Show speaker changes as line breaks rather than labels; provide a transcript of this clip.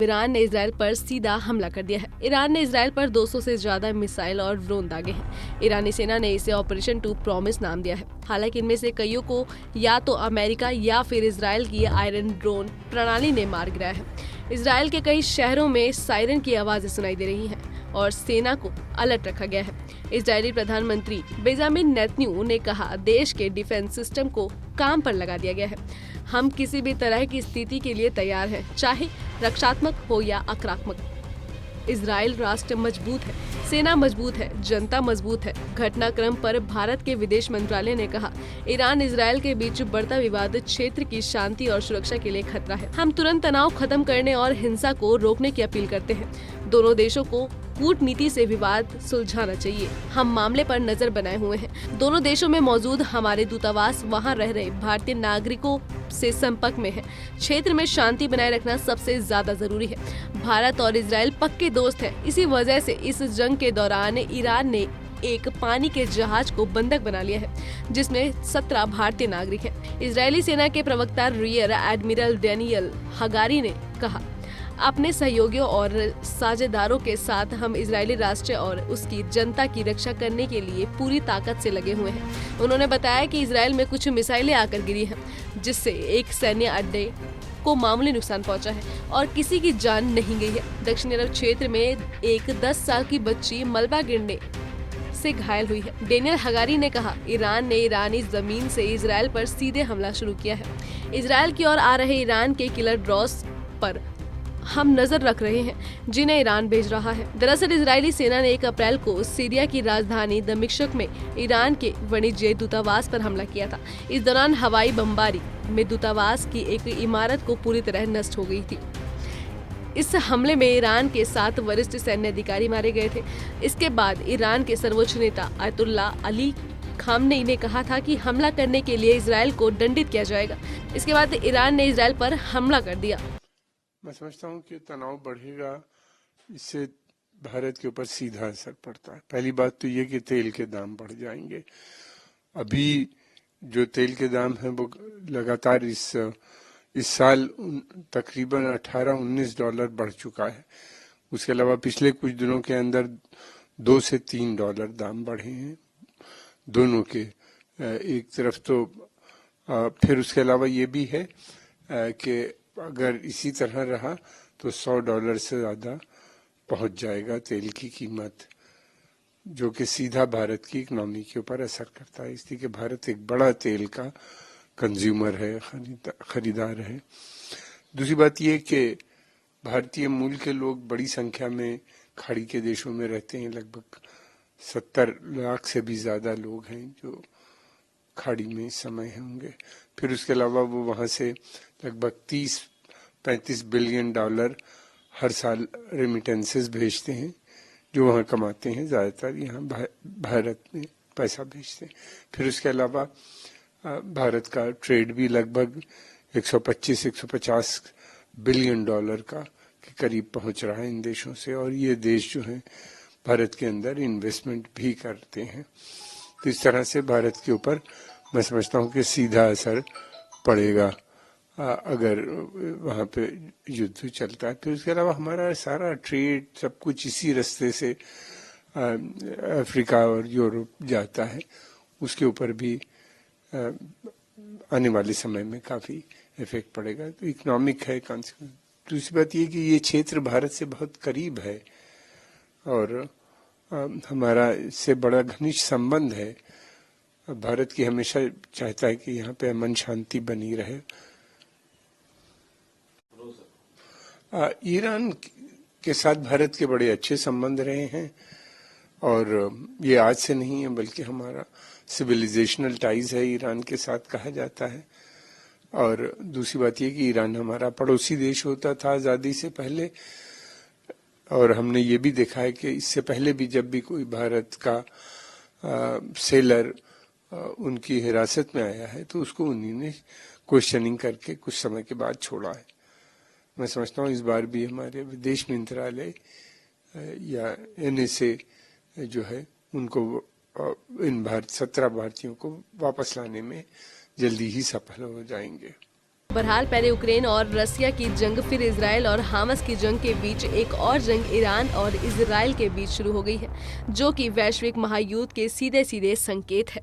Iran ने Israel पर सीधा हमला कर दिया है। ईरान ने इसराइल पर 200 से ज्यादा मिसाइल और ड्रोन दागे हैं। ईरानी सेना ने इसे ऑपरेशन 2 प्रॉमिस नाम दिया है। हालांकि इनमें से कईयों को या तो अमेरिका या फिर इसराइल की आयरन ड्रोन प्रणाली ने मार गिराया है। इसराइल के कई शहरों में सायरन की आवाजें सुनाई दे रही हैं और सेना को अलर्ट रखा गया है। इजरायली प्रधानमंत्री बेंजामिन नेतन्याहू ने कहा, देश के डिफेंस सिस्टम को काम पर लगा दिया गया है। हम किसी भी तरह की स्थिति के लिए तैयार हैं, चाहे रक्षात्मक हो या आक्रामक। इजराइल राष्ट्र मजबूत है, सेना मजबूत है, जनता मजबूत है। घटनाक्रम पर भारत के विदेश मंत्रालय ने कहा, ईरान इजराइल के बीच बढ़ता विवाद क्षेत्र की शांति और सुरक्षा के लिए खतरा है। हम तुरंत तनाव खत्म करने और हिंसा को रोकने की अपील करते हैं। दोनों देशों को कूटनीति से विवाद सुलझाना चाहिए। हम मामले पर नजर बनाए हुए हैं। दोनों देशों में मौजूद हमारे दूतावास वहां रह रहे भारतीय नागरिकों से संपर्क में है। क्षेत्र में शांति बनाए रखना सबसे ज्यादा जरूरी है। भारत और इजराइल पक्के दोस्त हैं। इसी वजह से इस जंग के दौरान ईरान ने एक पानी के जहाज को बंधक बना लिया है, जिसमें 17 भारतीय नागरिक हैं। इजरायली सेना के प्रवक्ता रियर एडमिरल डेनियल हगारी ने कहा, अपने सहयोगियों और साझेदारों के साथ हम इजरायली राष्ट्र और उसकी जनता की रक्षा करने के लिए पूरी ताकत से लगे हुए हैं। उन्होंने बताया कि इजराइल में कुछ मिसाइलें आकर गिरी हैं, जिससे एक सैन्य अड्डे को मामूली नुकसान पहुंचा है और किसी की जान नहीं गई है। दक्षिणी अरब क्षेत्र में एक 10 साल की बच्ची मलबा गिरने से घायल हुई है। डेनियल हगारी ने कहा, ईरान ने ईरानी जमीन से इजराइल पर सीधे हमला शुरू किया है। इजराइल की ओर आ रहे ईरान के किलर ड्रोन्स पर हम नजर रख रहे हैं, जिन्हें ईरान भेज रहा है। दरअसल इजरायली सेना ने 1 अप्रैल को सीरिया की राजधानी दमिश्क में ईरान के वाणिज्य दूतावास पर हमला किया था। इस दौरान हवाई बमबारी में दूतावास की एक इमारत को पूरी तरह नष्ट हो गई थी। इस हमले में ईरान के 7 वरिष्ठ सैन्य अधिकारी मारे गए थे। इसके बाद ईरान के सर्वोच्च नेता आयतुल्ला अली खामनेई ने कहा था कि हमला करने के लिए इजराइल को दंडित किया जाएगा। इसके बाद ईरान ने इजराइल पर हमला कर दिया।
मैं समझता हूँ कि तनाव बढ़ेगा, इससे भारत के ऊपर सीधा असर पड़ता है। पहली बात तो ये कि तेल के दाम बढ़ जाएंगे। अभी जो तेल के दाम हैं वो लगातार इस साल तकरीबन $18-19 बढ़ चुका है। उसके अलावा पिछले कुछ दिनों के अंदर $2 से $3 दाम बढ़े हैं दोनों के। एक तरफ तो फिर उसके अलावा ये भी है कि अगर इसी तरह रहा तो $100 से ज़्यादा पहुंच जाएगा तेल की कीमत, जो कि सीधा भारत की इकोनॉमी के ऊपर असर करता है, इसलिए कि भारत एक बड़ा तेल का कंज्यूमर है, खरीदार है। दूसरी बात ये कि भारतीय मूल के लोग बड़ी संख्या में खाड़ी के देशों में रहते हैं। लगभग 70 लाख से भी ज़्यादा लोग हैं जो खाड़ी में इस समय होंगे। फिर उसके अलावा वो वहाँ से लगभग $30-35 बिलियन हर साल रेमिटेंसेस भेजते हैं, जो वहाँ कमाते हैं, ज़्यादातर यहाँ भारत में पैसा भेजते हैं। फिर उसके अलावा भारत का ट्रेड भी लगभग $125-150 बिलियन का के करीब पहुँच रहा है इन देशों से, और ये देश जो हैं भारत के अंदर इन्वेस्टमेंट भी करते हैं। तो इस तरह से भारत के ऊपर मैं समझता हूँ कि सीधा असर पड़ेगा अगर वहाँ पे युद्ध चलता है। फिर उसके अलावा हमारा सारा ट्रेड सब कुछ इसी रास्ते से अफ्रीका और यूरोप जाता है, उसके ऊपर भी आने वाले समय में काफ़ी इफेक्ट पड़ेगा। तो इकोनॉमिक है कॉन्सिक्वेंस। दूसरी बात ये कि ये क्षेत्र भारत से बहुत करीब है और हमारा इससे बड़ा घनिष्ठ संबंध है। भारत की हमेशा चाहता है कि यहाँ पे अमन शांति बनी रहे। ईरान के साथ भारत के बड़े अच्छे संबंध रहे हैं और ये आज से नहीं है, बल्कि हमारा सिविलाइजेशनल टाइज है ईरान के साथ कहा जाता है। और दूसरी बात ये कि ईरान हमारा पड़ोसी देश होता था आज़ादी से पहले, और हमने ये भी देखा है कि इससे पहले भी जब भी कोई भारत का सेलर उनकी हिरासत में आया है तो उसको उन्हीं ने क्वेश्चनिंग करके कुछ समय के बाद छोड़ा है। मैं समझता हूँ इस बार भी हमारे विदेश मंत्रालय या NSA जो है उनको इन 17 भारतीयों को वापस लाने में जल्दी ही सफल हो जाएंगे।
बहरहाल पहले यूक्रेन और रसिया की जंग, फिर इजराइल और हमास की जंग के बीच एक और जंग ईरान और इजराइल के बीच शुरू हो गई है, जो कि वैश्विक महायुद्ध के सीधे सीधे संकेत है।